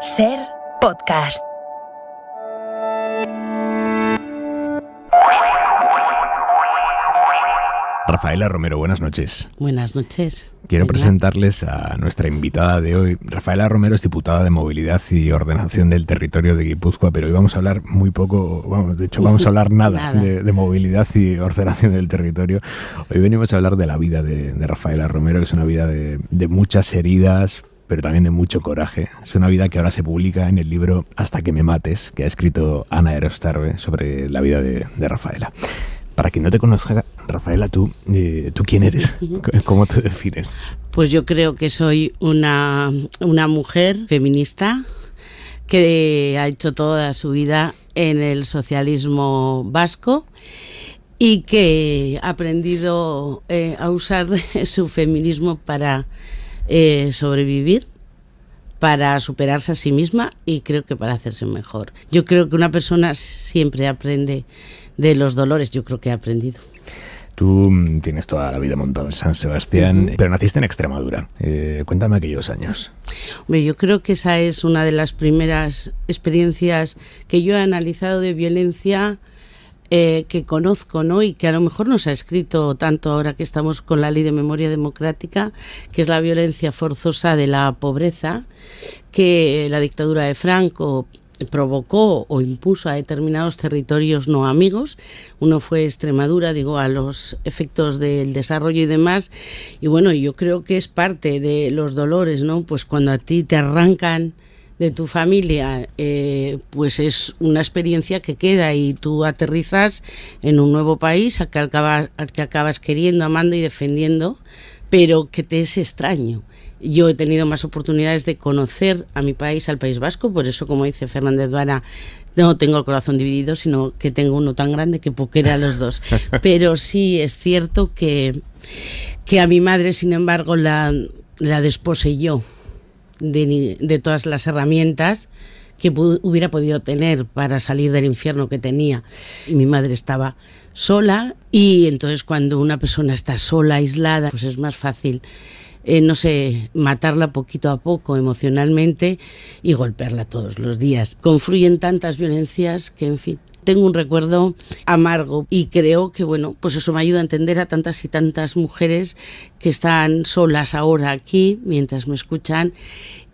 Ser Podcast. Rafaela Romero, buenas noches. Buenas noches. Quiero presentarles a nuestra invitada de hoy. Rafaela Romero es diputada de Movilidad y Ordenación del Territorio de Guipúzcoa, pero hoy vamos a hablar muy poco, de hecho vamos a hablar nada. De movilidad y ordenación del territorio. Hoy venimos a hablar de la vida de Rafaela Romero, que es una vida de muchas heridas, pero también de mucho coraje. Es una vida que ahora se publica en el libro Hasta que me mates, que ha escrito Ana Erostarbe sobre la vida de Rafaela. Para quien no te conozca, Rafaela, ¿tú quién eres? ¿Cómo te defines? Pues yo creo que soy una mujer feminista que ha hecho toda su vida en el socialismo vasco y que ha aprendido a usar su feminismo para sobrevivir, para superarse a sí misma y creo que para hacerse mejor. Yo creo que una persona siempre aprende de los dolores, yo creo que he aprendido. Tú tienes toda la vida montada en San Sebastián, pero naciste en Extremadura. Cuéntame aquellos años. Hombre, yo creo que esa es una de las primeras experiencias que yo he analizado de violencia que conozco, ¿no? Y que a lo mejor no se ha escrito tanto ahora que estamos con la Ley de Memoria Democrática, que es la violencia forzosa de la pobreza, que la dictadura de Franco provocó o impuso a determinados territorios no amigos. Uno fue Extremadura, digo, a los efectos del desarrollo y demás. Y bueno, yo creo que es parte de los dolores, ¿no? Pues cuando a ti te arrancan de tu familia, pues es una experiencia que queda y tú aterrizas en un nuevo país al que acabas queriendo, amando y defendiendo, pero que te es extraño. Yo he tenido más oportunidades de conocer a mi país, al País Vasco, por eso, como dice Fernández Vara, no tengo el corazón dividido, sino que tengo uno tan grande que puedo querer a los dos. Pero sí es cierto que a mi madre, sin embargo, la desposeyó de todas las herramientas que hubiera podido tener para salir del infierno que tenía. Y mi madre estaba sola y entonces cuando una persona está sola, aislada, pues es más fácil matarla poquito a poco emocionalmente y golpearla todos los días. Confluyen tantas violencias que, en fin, tengo un recuerdo amargo y creo que, bueno, pues eso me ayuda a entender a tantas y tantas mujeres que están solas ahora aquí mientras me escuchan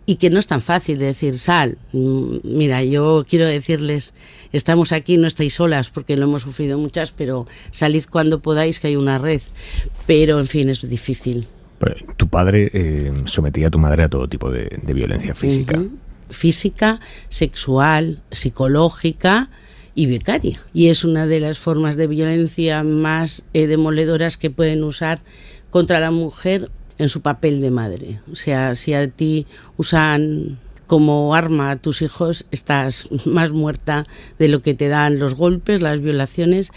y que no es tan fácil de decir, sal. Mira, yo quiero decirles, estamos aquí, no estáis solas porque lo hemos sufrido muchas, pero salid cuando podáis que hay una red. Pero, en fin, es difícil. Tu padre sometía a tu madre a todo tipo de violencia física. Uh-huh. Física, sexual, psicológica y vicaria. Y es una de las formas de violencia más demoledoras que pueden usar contra la mujer en su papel de madre. O sea, si a ti usan como arma a tus hijos, estás más muerta de lo que te dan los golpes, las violaciones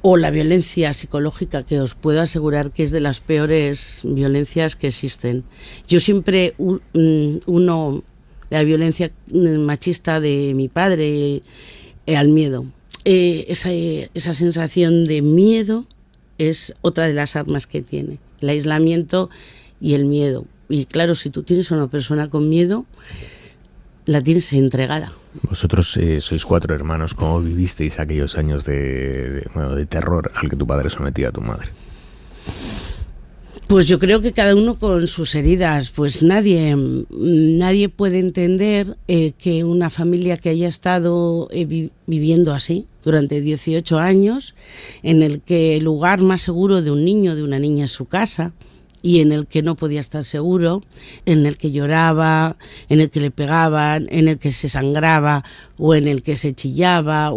o la violencia psicológica, que os puedo asegurar que es de las peores violencias que existen. Yo siempre uno la violencia machista de mi padre al miedo. Esa sensación de miedo es otra de las armas que tiene, el aislamiento y el miedo. Y claro, si tú tienes a una persona con miedo, la tienes entregada. Vosotros sois 4 hermanos. ¿Cómo vivisteis aquellos años de terror al que tu padre sometía a tu madre? Pues yo creo que cada uno con sus heridas. Pues nadie puede entender que una familia que haya estado viviendo así durante 18 años, en el que el lugar más seguro de un niño, de una niña es su casa, y en el que no podía estar seguro, en el que lloraba, en el que le pegaban, en el que se sangraba o en el que se chillaba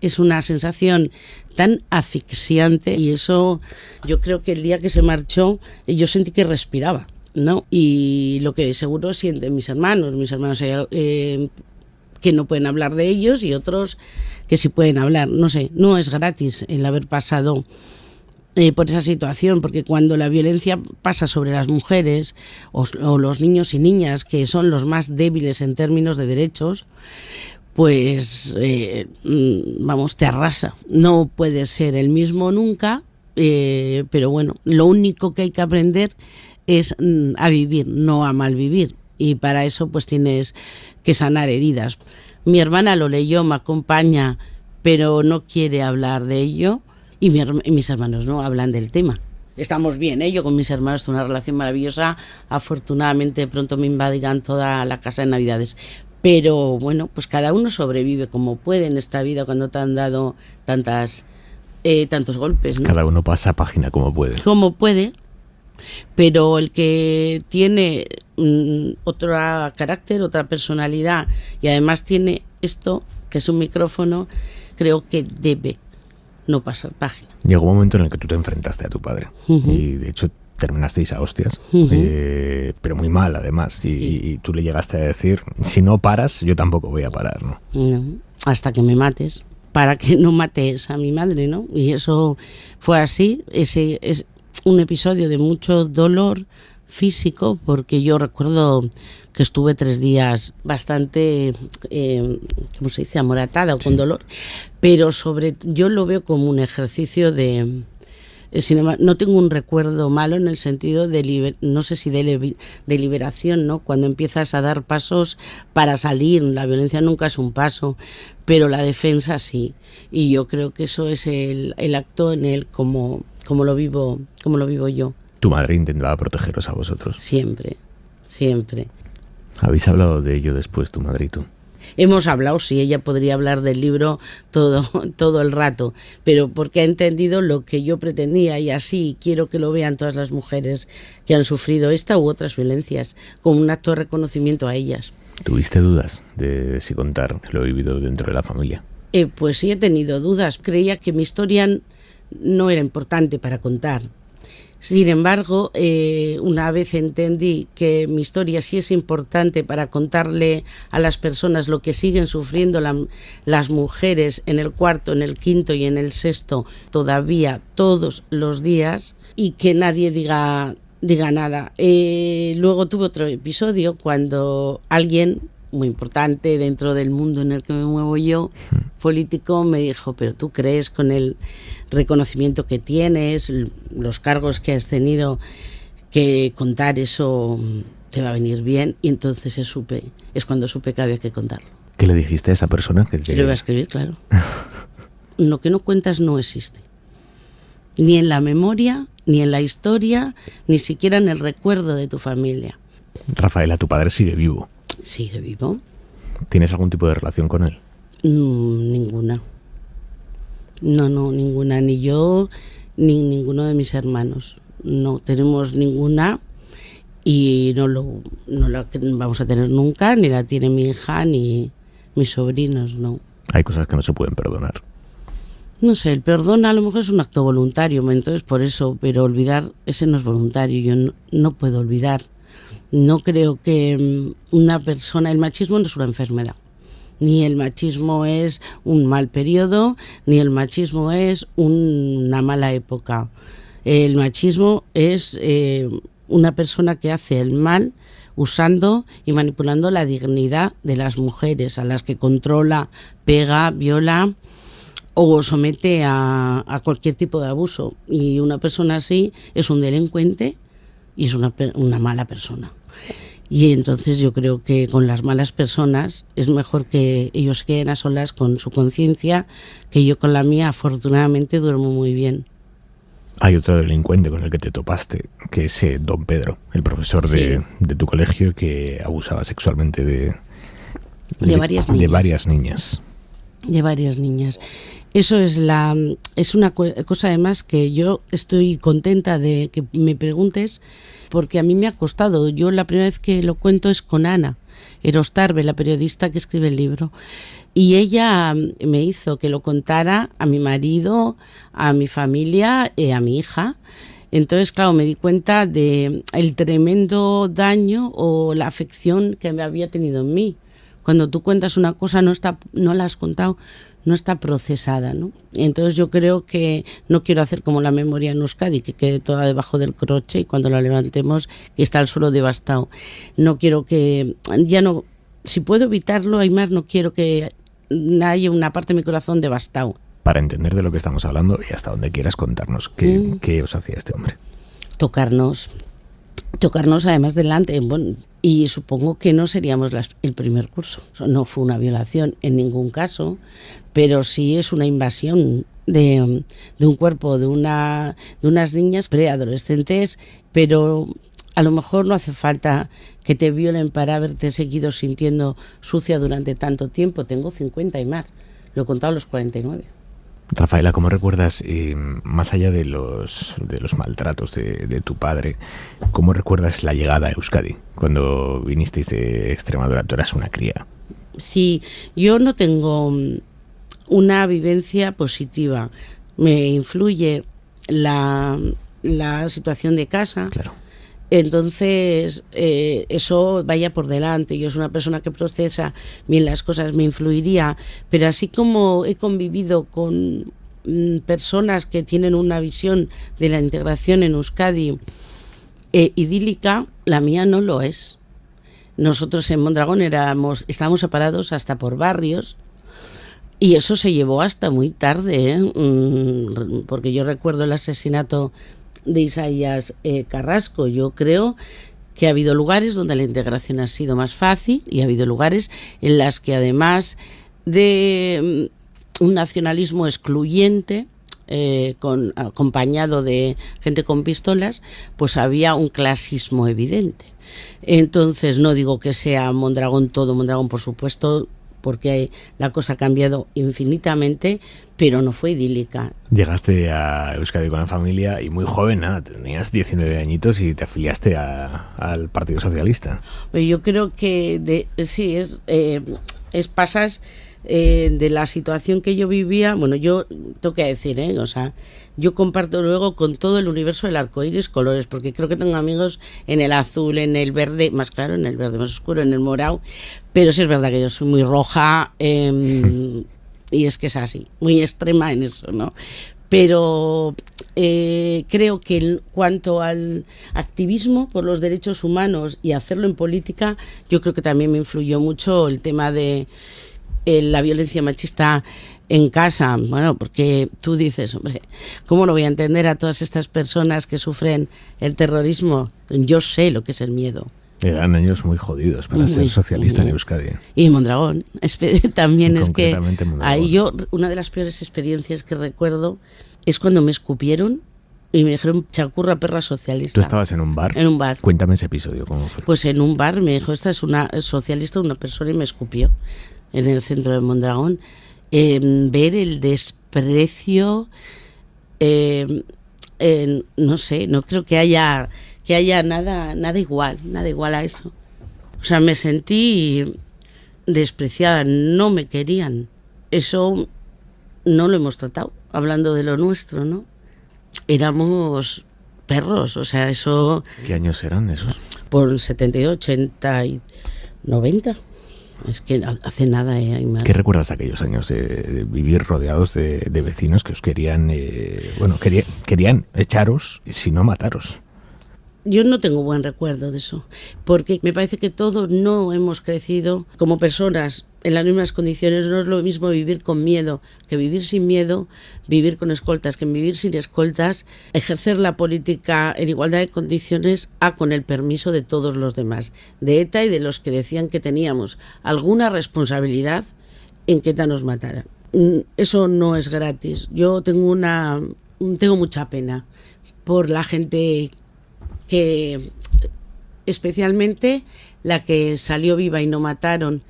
es una sensación tan asfixiante y eso yo creo que el día que se marchó yo sentí que respiraba, ¿no? Y lo que seguro sienten mis hermanos que no pueden hablar de ellos y otros que sí pueden hablar, no sé, no es gratis el haber pasado por esa situación, porque cuando la violencia pasa sobre las mujeres o los niños y niñas, que son los más débiles en términos de derechos, pues te arrasa. No puede ser el mismo nunca, pero bueno, lo único que hay que aprender es a vivir, no a malvivir. y para eso pues tienes que sanar heridas. Mi hermana lo leyó, me acompaña, pero no quiere hablar de ello, y mis hermanos no hablan del tema. Estamos bien, yo con mis hermanos tengo una relación maravillosa, afortunadamente pronto me invadirán toda la casa de Navidades. Pero bueno, pues cada uno sobrevive como puede en esta vida cuando te han dado tantos golpes, ¿no? Cada uno pasa página como puede. Como puede, pero el que tiene otro carácter, otra personalidad, y además tiene esto, que es un micrófono, creo que debe no pasar página. Llegó un momento en el que tú te enfrentaste a tu padre, y de hecho terminasteis a hostias, pero muy mal además, y tú le llegaste a decir, si no paras, yo tampoco voy a parar, ¿no? No, hasta que me mates, para que no mates a mi madre, ¿no? Y eso fue así. Ese es un episodio de mucho dolor físico, porque yo recuerdo que estuve 3 días bastante, ¿cómo se dice?, amoratada o con dolor, pero yo lo veo como un ejercicio de... no tengo un recuerdo malo en el sentido de, no sé si de liberación, ¿no? Cuando empiezas a dar pasos para salir, la violencia nunca es un paso, pero la defensa sí. Y yo creo que eso es el acto en él como lo vivo yo. ¿Tu madre intentaba protegeros a vosotros? Siempre. ¿Habéis hablado de ello después, tu madre y tú? Hemos hablado, sí, ella podría hablar del libro todo el rato, pero porque ha entendido lo que yo pretendía, y así quiero que lo vean todas las mujeres que han sufrido esta u otras violencias, como un acto de reconocimiento a ellas. ¿Tuviste dudas de si contar lo vivido dentro de la familia? Pues sí, he tenido dudas. Creía que mi historia no era importante para contar. Sin embargo, una vez entendí que mi historia sí es importante para contarle a las personas lo que siguen sufriendo las mujeres en el 4., en el 5. y en el 6. todavía todos los días, y que nadie diga nada. Luego tuve otro episodio cuando alguien muy importante dentro del mundo en el que me muevo yo, político, me dijo, pero ¿tú crees con el reconocimiento que tienes, los cargos que has tenido, que contar eso te va a venir bien? Y entonces es cuando supe que había que contarlo. ¿Qué le dijiste a esa persona? Se lo iba a escribir, claro. Lo que no cuentas no existe. Ni en la memoria, ni en la historia, ni siquiera en el recuerdo de tu familia. Rafaela, tu padre sigue vivo. Sigue vivo. ¿Tienes algún tipo de relación con él? Ninguna. No, ninguna. Ni yo, ni ninguno de mis hermanos. No tenemos ninguna, y no la vamos a tener nunca, ni la tiene mi hija, ni mis sobrinos, no. Hay cosas que no se pueden perdonar. No sé, el perdón a lo mejor es un acto voluntario, entonces por eso, pero olvidar, ese no es voluntario, yo no puedo olvidar. No creo que una persona... El machismo no es una enfermedad. Ni el machismo es un mal periodo, ni el machismo es una mala época. El machismo es una persona que hace el mal usando y manipulando la dignidad de las mujeres, a las que controla, pega, viola o somete a cualquier tipo de abuso. Y una persona así es un delincuente y es una mala persona. Y entonces yo creo que con las malas personas es mejor que ellos queden a solas con su conciencia, que yo con la mía afortunadamente duermo muy bien. Hay otro delincuente con el que te topaste, que es don Pedro, el profesor de tu colegio, que abusaba sexualmente de varias niñas. De varias niñas. Eso es una cosa además que yo estoy contenta de que me preguntes, porque a mí me ha costado. Yo la primera vez que lo cuento es con Ana Erostarbe, la periodista que escribe el libro, y ella me hizo que lo contara a mi marido, a mi familia, a mi hija. Entonces, claro, me di cuenta de el tremendo daño o la afección que me había tenido en mí. Cuando tú cuentas una cosa, no la has contado, no está procesada, ¿no? Entonces yo creo que no quiero hacer como la memoria en Euskadi, que quede toda debajo del croche y cuando la levantemos que está el suelo devastado. No quiero que, si puedo evitarlo, Aimar, no quiero que haya una parte de mi corazón devastado. Para entender de lo que estamos hablando y hasta donde quieras contarnos, ¿qué os hacía este hombre? Tocarnos, tocarnos además delante. Bueno, y supongo que no seríamos el primer curso. No fue una violación en ningún caso, pero sí es una invasión de un cuerpo de unas niñas preadolescentes, pero a lo mejor no hace falta que te violen para haberte seguido sintiendo sucia durante tanto tiempo. Tengo 50 y más, lo he contado a los 49. Rafaela, ¿cómo recuerdas, más allá de los maltratos de tu padre, cómo recuerdas la llegada a Euskadi cuando vinisteis de Extremadura? Tú eras una cría. Sí, yo no tengo una vivencia positiva. Me influye la situación de casa. Claro. Entonces, eso vaya por delante. Yo soy una persona que procesa bien las cosas, me influiría, pero así como he convivido con personas que tienen una visión de la integración en Euskadi idílica, la mía no lo es. Nosotros en Mondragón estábamos separados hasta por barrios, y eso se llevó hasta muy tarde, porque yo recuerdo el asesinato de Isaías Carrasco. Yo creo que ha habido lugares donde la integración ha sido más fácil, y ha habido lugares en las que, además de un nacionalismo excluyente, acompañado de gente con pistolas, pues había un clasismo evidente. Entonces, no digo que sea Mondragón todo Mondragón, por supuesto, porque la cosa ha cambiado infinitamente, pero no fue idílica. Llegaste a Euskadi con la familia y muy joven, nada, tenías 19 añitos y te afiliaste al Partido Socialista. Yo creo que pasas de la situación que yo vivía. Bueno, yo tengo que decir, o sea, yo comparto luego con todo el universo del arcoíris colores, porque creo que tengo amigos en el azul, en el verde más claro, en el verde más oscuro, en el morado, pero sí es verdad que yo soy muy roja, y es que es así, muy extrema en eso, ¿no? Pero creo que en cuanto al activismo por los derechos humanos y hacerlo en política, yo creo que también me influyó mucho el tema de la violencia machista en casa. Bueno, porque tú dices, hombre, ¿cómo no voy a entender a todas estas personas que sufren el terrorismo? Yo sé lo que es el miedo. Eran años muy jodidos para ser socialista en Euskadi. Y Mondragón, también es que Mondragón. ahí una de las peores experiencias que recuerdo es cuando me escupieron y me dijeron chacurra perra socialista. ¿Tú estabas en un bar? En un bar. Cuéntame ese episodio, ¿cómo fue? Pues en un bar me dijo, esta es una socialista, una persona, y me escupió en el centro de Mondragón. Ver el desprecio, no sé, no creo que haya nada igual a eso. O sea, me sentí despreciada, no me querían. Eso no lo hemos tratado, hablando de lo nuestro, ¿no? Éramos perros, o sea, eso... ¿Qué años eran esos? Por 72, 80 y 90. Es que hace nada, Aymar. ¿Qué recuerdas de aquellos años de vivir rodeados de vecinos que os querían, querían echaros, si no mataros? Yo no tengo buen recuerdo de eso, porque me parece que todos no hemos crecido como personas en las mismas condiciones. No es lo mismo vivir con miedo que vivir sin miedo, vivir con escoltas que vivir sin escoltas, ejercer la política en igualdad de condiciones con el permiso de todos los demás, de ETA y de los que decían que teníamos alguna responsabilidad en que ETA nos matara. Eso no es gratis. Yo tengo mucha pena por la gente que, especialmente la que salió viva y no mataron,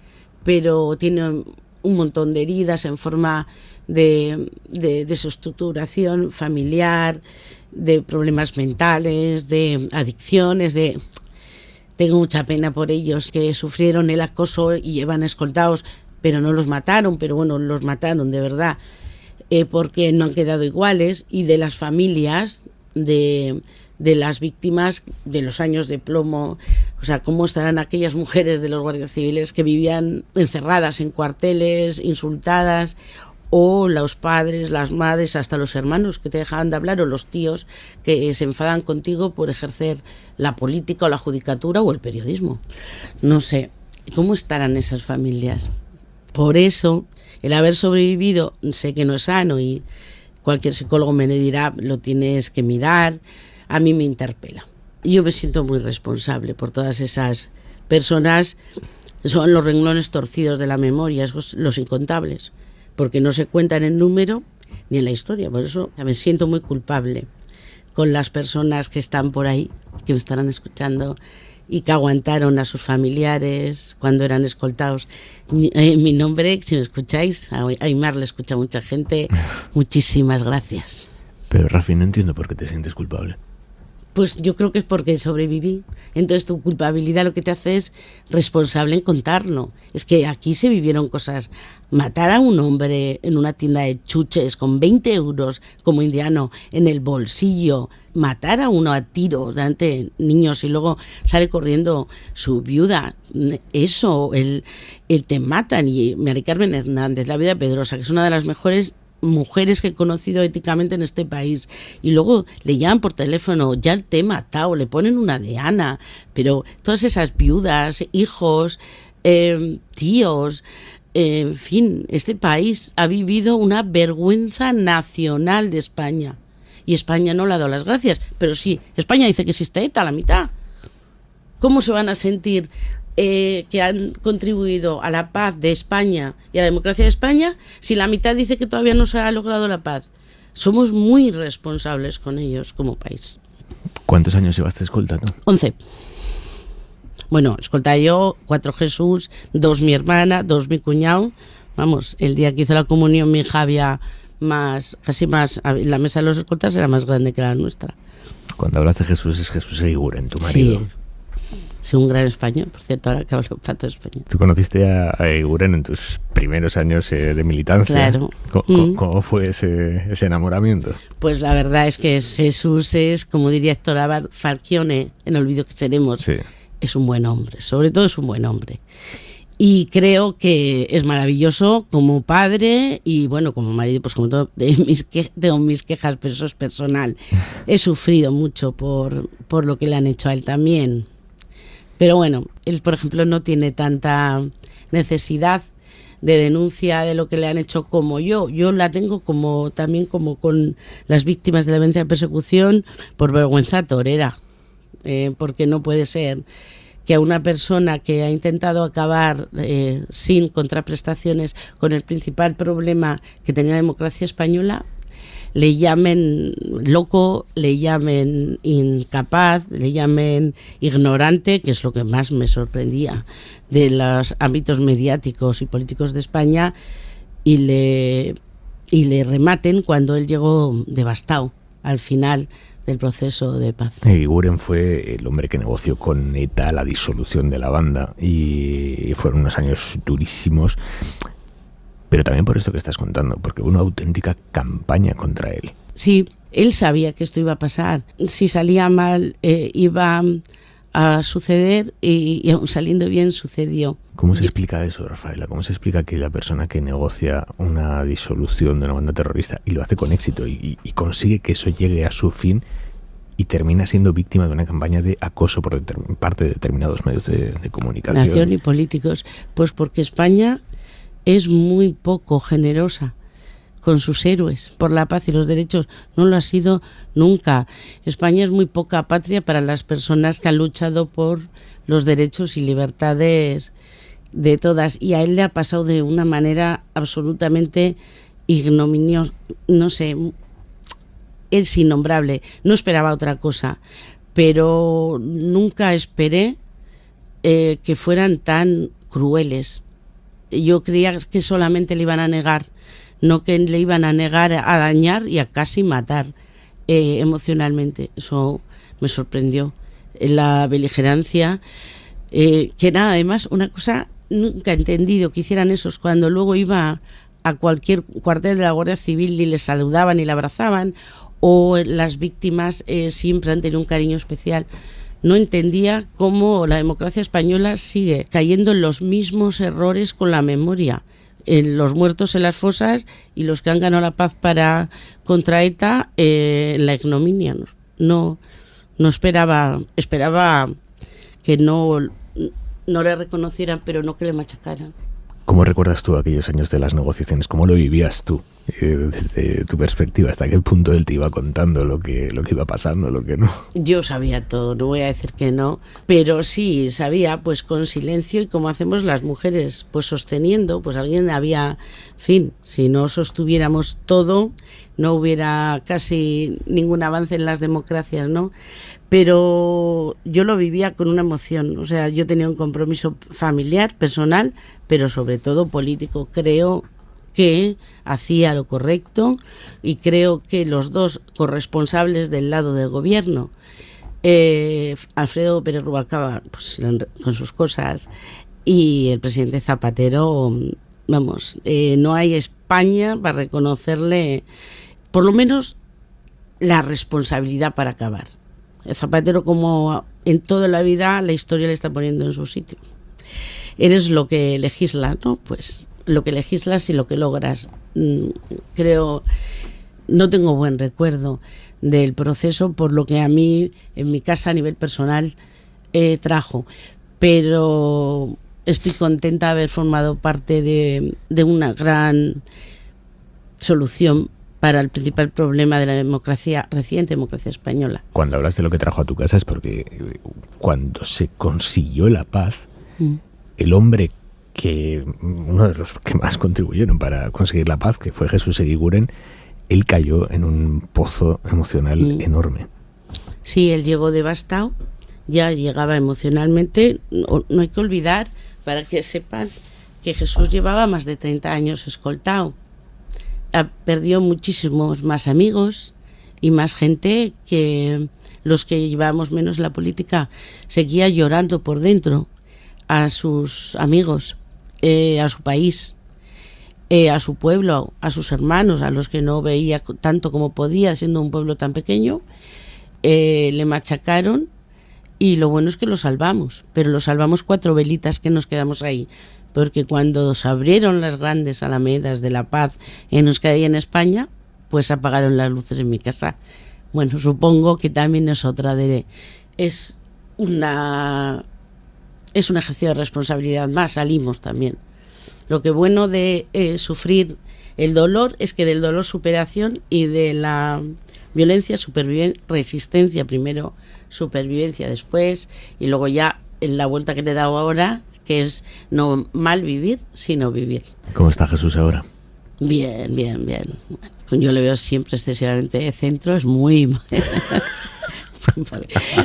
pero tiene un montón de heridas en forma de desestructuración familiar, de problemas mentales, de adicciones, tengo mucha pena por ellos que sufrieron el acoso y llevan escoltados, pero no los mataron, pero bueno, los mataron de verdad, porque no han quedado iguales, y de las familias de las víctimas de los años de plomo. O sea, cómo estarán aquellas mujeres de los guardias civiles que vivían encerradas en cuarteles, insultadas, o los padres, las madres, hasta los hermanos que te dejaban de hablar, o los tíos que se enfadan contigo por ejercer la política o la judicatura o el periodismo. No sé, ¿cómo estarán esas familias? Por eso, el haber sobrevivido, sé que no es sano, y cualquier psicólogo me dirá, lo tienes que mirar. A mí me interpela. yo me siento muy responsable por todas esas personas. Son los renglones torcidos de la memoria, los incontables, porque no se cuentan en número ni en la historia. Por eso me siento muy culpable con las personas que están por ahí, que me estarán escuchando y que aguantaron a sus familiares cuando eran escoltados. Mi nombre, si me escucháis, a Aimar le escucha mucha gente, muchísimas gracias. Pero Rafi, no entiendo por qué te sientes culpable. Pues yo creo que es porque sobreviví. Entonces tu culpabilidad lo que te hace es responsable en contarlo. Es que aquí se vivieron cosas. Matar a un hombre en una tienda de chuches con 20 euros como indiano en el bolsillo. Matar a uno a tiros ante niños y luego sale corriendo su viuda. Eso, el te matan. Y Mari Carmen Hernández, la viuda Pedrosa, que es una de las mejores mujeres que he conocido éticamente en este país, y luego le llaman por teléfono, ya te he matado, le ponen una diana, pero todas esas viudas, hijos, tíos, en fin, este país ha vivido una vergüenza nacional de España, y España no le ha dado las gracias, pero sí, España dice que existe ETA, la mitad. ¿Cómo se van a sentir que han contribuido a la paz de España y a la democracia de España si la mitad dice que todavía no se ha logrado la paz? Somos muy responsables con ellos como país. ¿Cuántos años llevaste escoltando? 11. Bueno, escolta yo, 4 Jesús, 2 mi hermana, 2 mi cuñado. Vamos, el día que hizo la comunión mi hija había casi más, la mesa de los escoltas era más grande que la nuestra. Cuando hablas de Jesús, es Jesús Eguiguren, tu marido. Sí. Sí, un gran español, por cierto, ahora que hablo pato español. ¿Tú conociste a Eguiguren en tus primeros años de militancia? Claro. ¿Cómo fue ese enamoramiento? Pues la verdad es que Jesús es, como diría Héctor Falcione, en Olvido que seremos, sí. Es un buen hombre, sobre todo es un buen hombre. Y creo que es maravilloso como padre y bueno, como marido, pues como todo, tengo mis quejas, pero eso es personal. He sufrido mucho por lo que le han hecho a él también. Pero bueno, él, por ejemplo, no tiene tanta necesidad de denuncia de lo que le han hecho como yo. Yo la tengo también como con las víctimas de la violencia de persecución por vergüenza torera. Porque no puede ser que a una persona que ha intentado acabar sin contraprestaciones con el principal problema que tenía la democracia española, le llamen loco, le llamen incapaz, le llamen ignorante, que es lo que más me sorprendía de los ámbitos mediáticos y políticos de España, y le rematen cuando él llegó devastado al final del proceso de paz. Eguiguren fue el hombre que negoció con ETA la disolución de la banda y fueron unos años durísimos. Pero también por esto que estás contando, porque hubo una auténtica campaña contra él. Sí, él sabía que esto iba a pasar. Si salía mal, iba a suceder y aún saliendo bien sucedió. ¿Cómo se explica eso, Rafaela? ¿Cómo se explica que la persona que negocia una disolución de una banda terrorista y lo hace con éxito y consigue que eso llegue a su fin y termina siendo víctima de una campaña de acoso por parte de determinados medios de comunicación? Nación y políticos. Pues porque España es muy poco generosa con sus héroes por la paz y los derechos. No lo ha sido nunca. España es muy poca patria para las personas que han luchado por los derechos y libertades de todas. Y a él le ha pasado de una manera absolutamente ignominiosa. No sé, es innombrable. No esperaba otra cosa, pero nunca esperé que fueran tan crueles. Yo creía que solamente le iban a negar, no que le iban a negar a dañar y a casi matar emocionalmente. Eso me sorprendió. La beligerancia, que era además una cosa nunca he entendido que hicieran esos cuando luego iba a cualquier cuartel de la Guardia Civil y les saludaban y le abrazaban, o las víctimas siempre han tenido un cariño especial. No entendía cómo la democracia española sigue cayendo en los mismos errores con la memoria. En los muertos en las fosas y los que han ganado la paz contra ETA en la ignominia. No esperaba que no le reconocieran, pero no que le machacaran. ¿Cómo recuerdas tú aquellos años de las negociaciones? ¿Cómo lo vivías tú desde tu perspectiva? ¿Hasta qué punto él te iba contando lo que iba pasando, lo que no? Yo sabía todo, no voy a decir que no, pero sí sabía, pues con silencio, y como hacemos las mujeres, pues sosteniendo, pues alguien había, en fin, si no sostuviéramos todo, no hubiera casi ningún avance en las democracias, ¿no? Pero yo lo vivía con una emoción, o sea, yo tenía un compromiso familiar, personal, pero sobre todo político. Creo que hacía lo correcto y creo que los dos corresponsables del lado del gobierno, Alfredo Pérez Rubalcaba, pues, con sus cosas, y el presidente Zapatero, vamos, no hay España para reconocerle por lo menos la responsabilidad para acabar. El Zapatero, como en toda la vida, la historia le está poniendo en su sitio. Eres lo que legislas, ¿no? Pues lo que legislas y lo que logras. Creo, no tengo buen recuerdo del proceso por lo que a mí, en mi casa, a nivel personal, trajo. Pero estoy contenta de haber formado parte de una gran solución para el principal problema de la democracia, reciente democracia española. Cuando hablas de lo que trajo a tu casa es porque cuando se consiguió la paz, el hombre que, uno de los que más contribuyeron para conseguir la paz, que fue Jesús Eguiguren, él cayó en un pozo emocional enorme. Sí, él llegó devastado, ya llegaba emocionalmente. No hay que olvidar, para que sepan, que Jesús llevaba más de 30 años escoltado. Perdió muchísimos más amigos y más gente que los que llevábamos menos la política. Seguía llorando por dentro a sus amigos, a su país, a su pueblo, a sus hermanos, a los que no veía tanto como podía, siendo un pueblo tan pequeño. Le machacaron y lo bueno es que lo salvamos, pero lo salvamos 4 velitas que nos quedamos ahí. Porque cuando se abrieron las grandes alamedas de la paz en Euskadi y en España, pues apagaron las luces en mi casa. Bueno, supongo que también es otra es un ejercicio de responsabilidad más, salimos también. Lo que bueno de sufrir el dolor es que del dolor superación y de la violencia resistencia primero, supervivencia después, y luego ya en la vuelta que le he dado ahora, que es no mal vivir, sino vivir. ¿Cómo está Jesús ahora? Bien. Yo le veo siempre excesivamente de centro, es muy...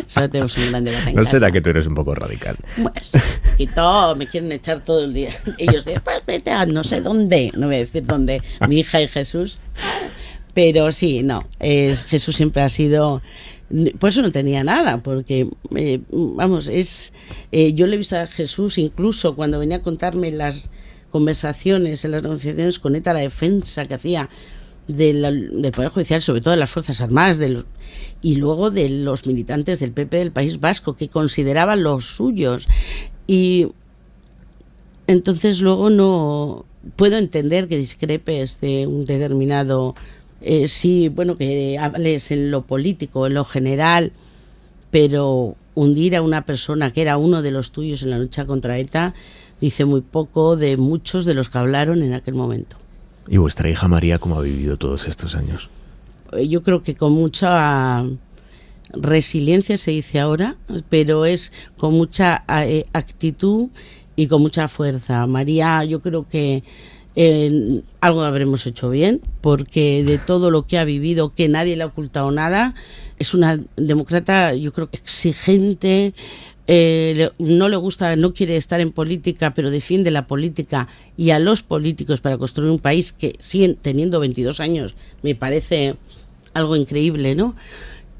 Solo tenemos un gran debate en ¿No casa. será que tú eres un poco radical? Pues, me quieren echar todo el día. Ellos dicen, pues vete a no sé dónde, no voy a decir dónde, mi hija y Jesús. Pero sí, no, Jesús siempre ha sido... Por eso no tenía nada, porque, yo le he visto a Jesús incluso cuando venía a contarme las conversaciones, en las negociaciones con ETA, la defensa que hacía del Poder Judicial, sobre todo de las Fuerzas Armadas, y luego de los militantes del PP del País Vasco, que consideraban los suyos. Y entonces luego no puedo entender que discrepes de un determinado... sí, bueno, que hables en lo político, en lo general, pero hundir a una persona que era uno de los tuyos en la lucha contra ETA dice muy poco de muchos de los que hablaron en aquel momento. ¿Y vuestra hija María cómo ha vivido todos estos años? Yo creo que con mucha resiliencia, se dice ahora, pero es con mucha actitud y con mucha fuerza. María, yo creo que algo habremos hecho bien, porque de todo lo que ha vivido, que nadie le ha ocultado nada, es una demócrata, yo creo que exigente, no le gusta, no quiere estar en política, pero defiende la política y a los políticos para construir un país que siguen teniendo 22 años, me parece algo increíble, ¿no?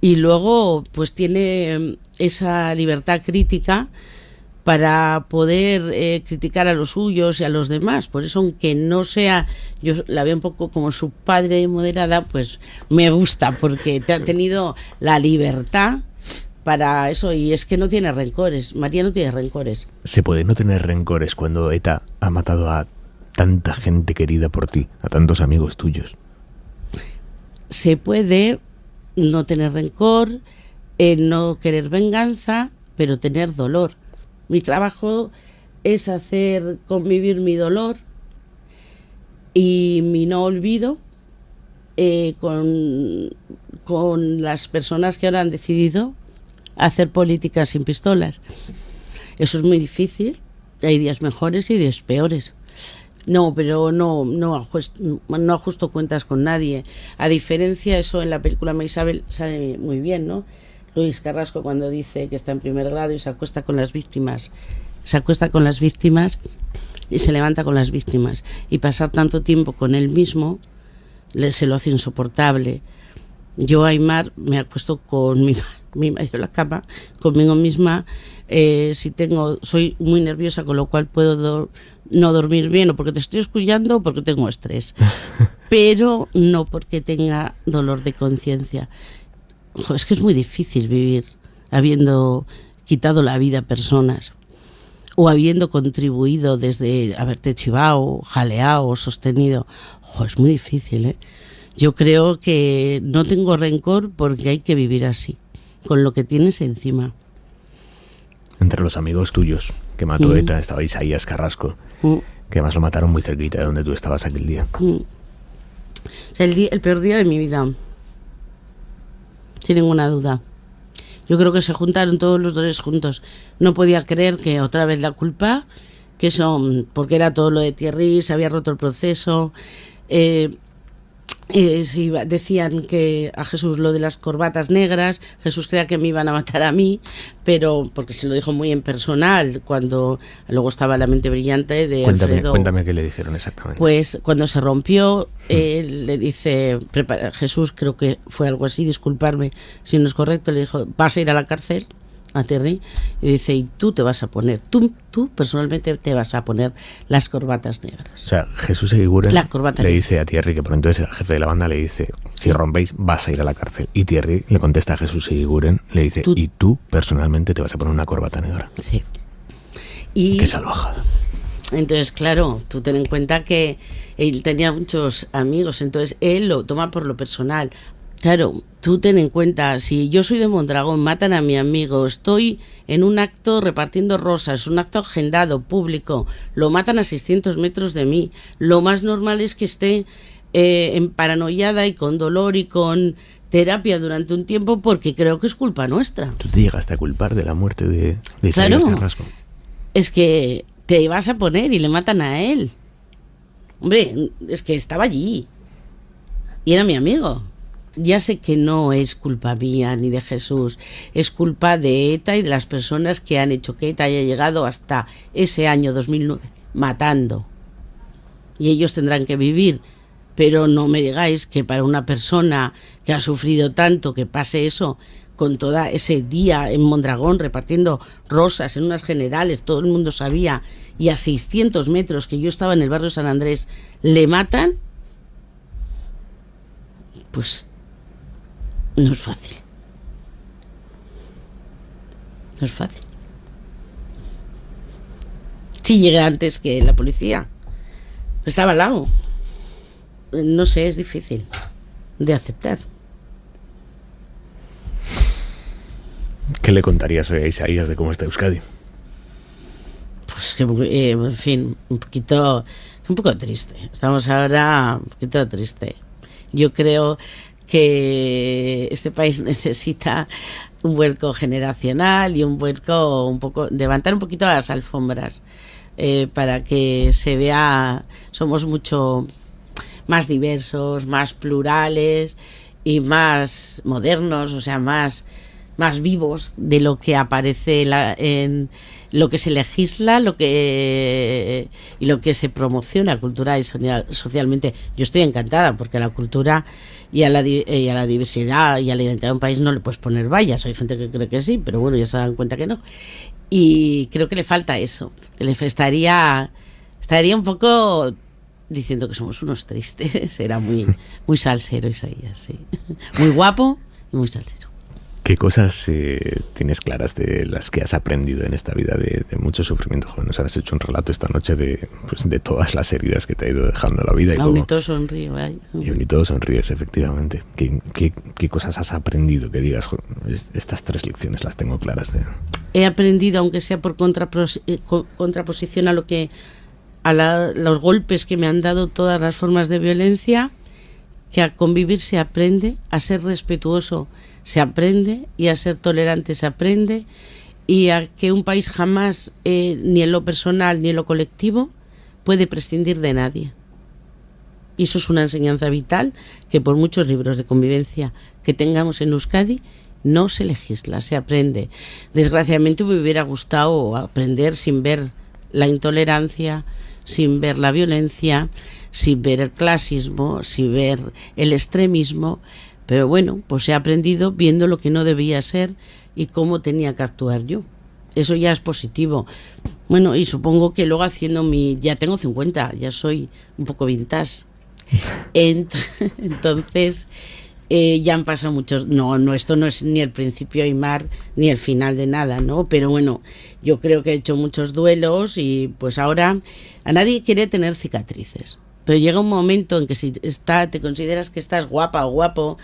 Y luego pues tiene esa libertad crítica para poder criticar a los suyos y a los demás. Por eso, aunque no sea, yo la veo un poco como su padre moderada, pues me gusta, porque te ha tenido la libertad para eso, y es que no tiene rencores. María no tiene rencores. ¿Se puede no tener rencores cuando ETA ha matado a tanta gente querida por ti, a tantos amigos tuyos? Se puede no tener rencor, no querer venganza, pero tener dolor. Mi trabajo es hacer convivir mi dolor y mi no olvido con las personas que ahora han decidido hacer política sin pistolas. Eso es muy difícil, hay días mejores y días peores. No, pero no ajusto cuentas con nadie. A diferencia, eso en la película Maisabel sale muy bien, ¿no? Luis Carrasco cuando dice que está en primer grado y se acuesta con las víctimas. Se acuesta con las víctimas y se levanta con las víctimas. Y pasar tanto tiempo con él mismo se lo hace insoportable. Yo, Aymar, me acuesto con mi marido en la cama, conmigo misma. Soy muy nerviosa, con lo cual puedo no dormir bien, o porque te estoy escuchando o porque tengo estrés, pero no porque tenga dolor de conciencia. Es que es muy difícil vivir habiendo quitado la vida a personas o habiendo contribuido desde haberte chivado, jaleado, sostenido. Es muy difícil, ¿eh? Yo creo que no tengo rencor porque hay que vivir así, con lo que tienes encima. Entre los amigos tuyos que mató ETA estaba Isaías Carrasco, que además lo mataron muy cerquita de donde tú estabas aquel día. O sea, el peor día de mi vida, sin ninguna duda. Yo creo que se juntaron todos los dolores juntos. No podía creer que otra vez la culpa, que eso, porque era todo lo de Thierry, se había roto el proceso. Decían que a Jesús lo de las corbatas negras, Jesús creía que me iban a matar a mí, pero porque se lo dijo muy en personal, cuando luego estaba la mente brillante de Alfredo. Cuéntame qué le dijeron exactamente. Pues cuando se rompió, le dice, Jesús, creo que fue algo así, disculparme si no es correcto, le dijo, vas a ir a la cárcel, a Thierry, y dice, y tú te vas a poner, tú personalmente te vas a poner las corbatas negras. O sea, Jesús Eguiguren le dice a Thierry, que por entonces era el jefe de la banda, le dice, si rompéis vas a ir a la cárcel. Y Thierry le contesta a Jesús Eguiguren, le dice, y tú personalmente te vas a poner una corbata negra. Sí. Y qué salvajada. Entonces, claro, tú ten en cuenta que él tenía muchos amigos, entonces él lo toma por lo personal. Claro, tú ten en cuenta, si yo soy de Mondragón, matan a mi amigo, estoy en un acto repartiendo rosas, un acto agendado, público, lo matan a 600 metros de mí, lo más normal es que esté paranoiada y con dolor y con terapia durante un tiempo porque creo que es culpa nuestra. ¿Tú te llegaste a culpar de la muerte de Isaías Carrasco? Es que te vas a poner y le matan a él. Hombre, es que estaba allí y era mi amigo. Ya sé que no es culpa mía ni de Jesús, es culpa de ETA y de las personas que han hecho que ETA haya llegado hasta ese año 2009 matando. Y ellos tendrán que vivir, pero no me digáis que para una persona que ha sufrido tanto, que pase eso, con todo ese día en Mondragón repartiendo rosas en unas generales, todo el mundo sabía, y a 600 metros que yo estaba en el barrio San Andrés, le matan, pues no es fácil. No es fácil. Sí, llegué antes que la policía. Estaba al lado. No sé, es difícil de aceptar. ¿Qué le contarías hoy a Isaías de cómo está Euskadi? Pues que, en fin, un poco triste. Estamos ahora un poquito triste. Yo creo que este país necesita un vuelco generacional y un vuelco un poco, levantar un poquito las alfombras para que se vea, somos mucho más diversos, más plurales y más modernos, o sea, más vivos de lo que aparece en lo que se legisla, y lo que se promociona cultural y socialmente. Yo estoy encantada porque a la cultura y a la diversidad y a la identidad de un país no le puedes poner vallas. Hay gente que cree que sí, pero bueno, ya se dan cuenta que no. Y creo que le falta eso. Le estaría un poco diciendo que somos unos tristes. Era muy salsero Isaías, sí. Muy guapo y muy salsero. ¿Qué cosas tienes claras de las que has aprendido en esta vida de mucho sufrimiento? Joder, nos has hecho un relato esta noche de todas las heridas que te ha ido dejando la vida. Aún y todo sonrío. Y aún y todo sonríes, efectivamente. ¿Qué cosas has aprendido que digas, joder, estas 3 lecciones las tengo claras? He aprendido, aunque sea por contraposición a los golpes que me han dado todas las formas de violencia, que a convivir se aprende, a ser respetuoso se aprende, y a ser tolerante se aprende, y a que un país jamás, ni en lo personal ni en lo colectivo, puede prescindir de nadie. Y eso es una enseñanza vital que por muchos libros de convivencia que tengamos en Euskadi no se legisla, se aprende. Desgraciadamente me hubiera gustado aprender sin ver la intolerancia, sin ver la violencia, sin ver el clasismo, sin ver el extremismo. Pero bueno, pues he aprendido viendo lo que no debía ser y cómo tenía que actuar yo. Eso ya es positivo. Bueno, y supongo que luego haciendo ya tengo 50, ya soy un poco vintage. Entonces, ya han pasado muchos... No, esto no es ni el principio de Aimar ni el final de nada, ¿no? Pero bueno, yo creo que he hecho muchos duelos y pues ahora a nadie quiere tener cicatrices. Pero llega un momento en que si te consideras que estás guapa o guapo,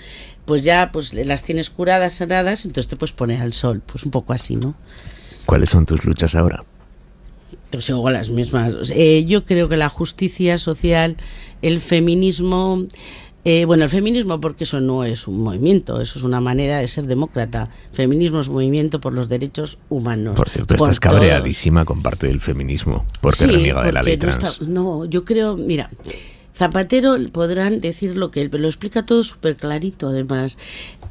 pues ya pues las tienes curadas, sanadas, entonces te puedes poner al sol, pues un poco así, ¿no? ¿Cuáles son tus luchas ahora? Pues hago las mismas. Yo creo que la justicia social, el feminismo... el feminismo, porque eso no es un movimiento, eso es una manera de ser demócrata. Feminismo es movimiento por los derechos humanos. Por cierto, estás cabreadísima con parte del feminismo porque reniega de la ley trans. Yo creo, mira, Zapatero podrán decir lo que él, pero lo explica todo súper clarito además.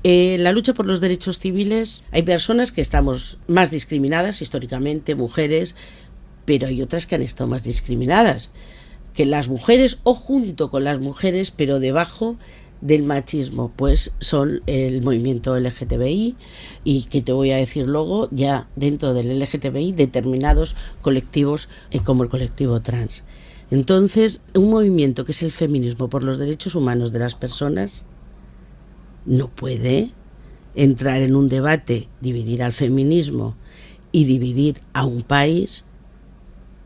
La lucha por los derechos civiles, hay personas que estamos más discriminadas históricamente, mujeres, pero hay otras que han estado más discriminadas que las mujeres, o junto con las mujeres, pero debajo del machismo, pues son el movimiento LGTBI, y que te voy a decir luego, ya dentro del LGTBI, determinados colectivos como el colectivo trans. Entonces, un movimiento que es el feminismo por los derechos humanos de las personas no puede entrar en un debate, dividir al feminismo y dividir a un país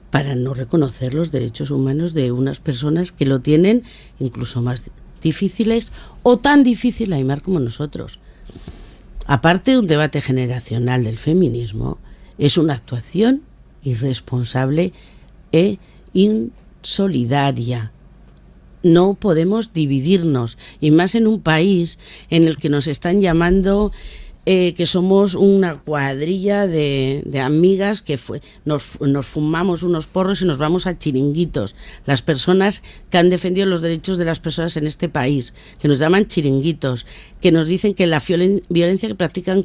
para no reconocer los derechos humanos de unas personas que lo tienen incluso más difíciles o tan difícil Aimar como nosotros. Aparte de un debate generacional del feminismo, es una actuación irresponsable e insolidaria. No podemos dividirnos, y más en un país en el que nos están llamando que somos una cuadrilla de amigas que nos fumamos unos porros y nos vamos a chiringuitos. Las personas que han defendido los derechos de las personas en este país, que nos llaman chiringuitos, que nos dicen que la violencia que practican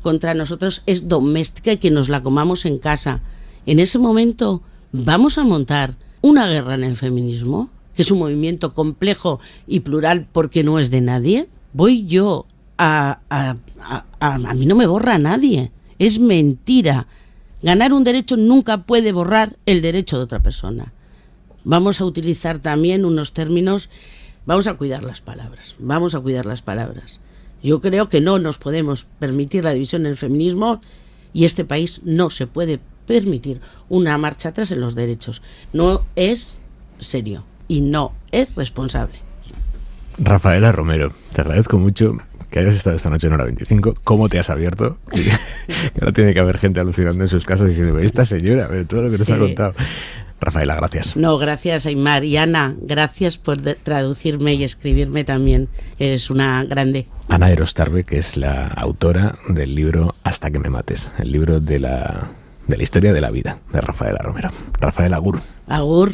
contra nosotros es doméstica y que nos la comamos en casa. En ese momento, ¿vamos a montar una guerra en el feminismo? Que es un movimiento complejo y plural porque no es de nadie. Voy yo a mí no me borra a nadie. Es mentira. Ganar un derecho nunca puede borrar el derecho de otra persona. Vamos a utilizar también unos términos, vamos a cuidar las palabras. Yo creo que no nos podemos permitir la división en el feminismo, y este país no se puede permitir una marcha atrás en los derechos. No es serio y no es responsable. Rafaela Romero, te agradezco mucho que hayas estado esta noche en Hora 25, cómo te has abierto, que ahora tiene que haber gente alucinando en sus casas diciendo, esta señora, todo lo que nos ha contado. Rafaela, gracias. No, gracias Aimar. Y Ana, gracias por traducirme y escribirme también, eres una grande. Ana Erostarbe, que es la autora del libro Hasta que me mates, el libro de la historia de la vida de Rafaela Romero. Rafaela, agur. Agur.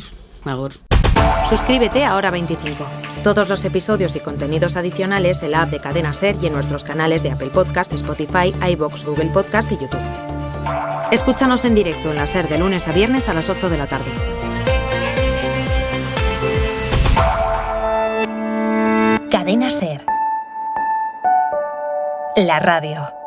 Suscríbete a Hora 25. Todos los episodios y contenidos adicionales en la app de Cadena Ser y en nuestros canales de Apple Podcast, Spotify, iVoox, Google Podcast y YouTube. Escúchanos en directo en la Ser de lunes a viernes a las 8 de la tarde. Cadena Ser. La radio.